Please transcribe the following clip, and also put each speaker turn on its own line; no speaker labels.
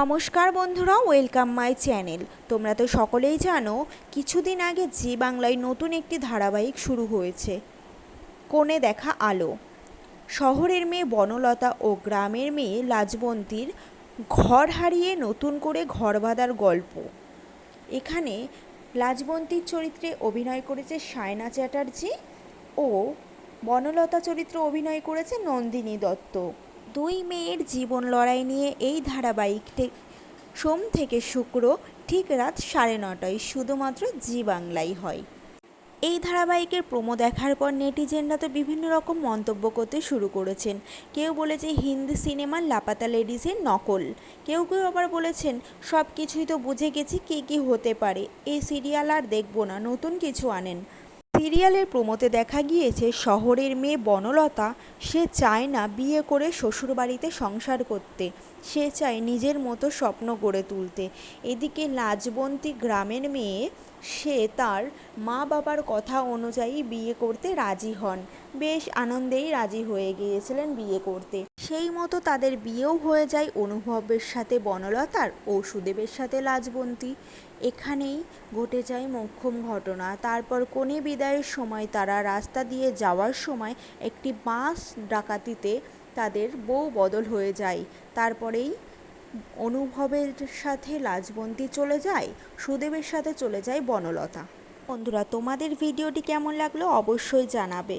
নমস্কার বন্ধুরা, welcome my channel. তোমরা তো সকলেই জানো কিছুদিন আগে জি বাংলায় নতুন একটি ধারাবাহিক শুরু হয়েছে, কোণে দেখা আলো। শহরের মেয়ে বনলতা ও গ্রামের মেয়ে লাজবন্তীর ঘর হারিয়ে নতুন করে ঘর বাঁধার গল্প। এখানে লাজবন্তীর চরিত্রে অভিনয় করেছে সায়না চ্যাটার্জি ও বনলতা চরিত্রে অভিনয় করেছে নন্দিনী দত্ত। দুই মেয়ের জীবন লড়াই নিয়ে এই ধারাবাহিকটি সোম থেকে শুক্র ঠিক রাত 9:30টায় শুধুমাত্র জি বাংলায় হয়। এই ধারাবাহিকের প্রোমো দেখার পর নেটিজেনরা তো বিভিন্ন রকম মন্তব্য করতে শুরু করেছেন। কেউ বলেছে হিন্দি সিনেমার লাপাতা লেডিসের নকল, কেউ কেউ আবার বলেছেন সব কিছুই তো বুঝে গেছি কী কী হতে পারে, এই সিরিয়াল আর দেখব না, নতুন কিছু আনেন। সিরিয়ালের প্রোমোতে দেখা গিয়েছে শহরের মেয়ে বনলতা সে চায় না বিয়ে করে শ্বশুরবাড়িতে সংসার করতে, সে চায় নিজের মতো স্বপ্ন গড়ে তুলতে। এদিকে লাজবন্তী গ্রামের মেয়ে, সে তার মা বাবার কথা অনুযায়ী বিয়ে করতে রাজি হন, বেশ আনন্দেই রাজি হয়ে গিয়েছিলেন বিয়ে করতে। সেই মতো তাদের বিয়েও হয়ে যায় অনুভবের সাথে বনলতার ও সুদেবের সাথে লাজবন্তী। এখানেই ঘটে যায় মোক্ষম ঘটনা। তারপর কনে বিদায়ের সময় তারা রাস্তা দিয়ে যাওয়ার সময় একটি বাস ডাকাতিতে তাদের বউ বদল হয়ে যায়। তারপরেই অনুভবের সাথে লাজবন্তী চলে যায়, সুদেবের সাথে চলে যায় বনলতা। বন্ধুরা, তোমাদের ভিডিওটি কেমন লাগলো অবশ্যই জানাবে।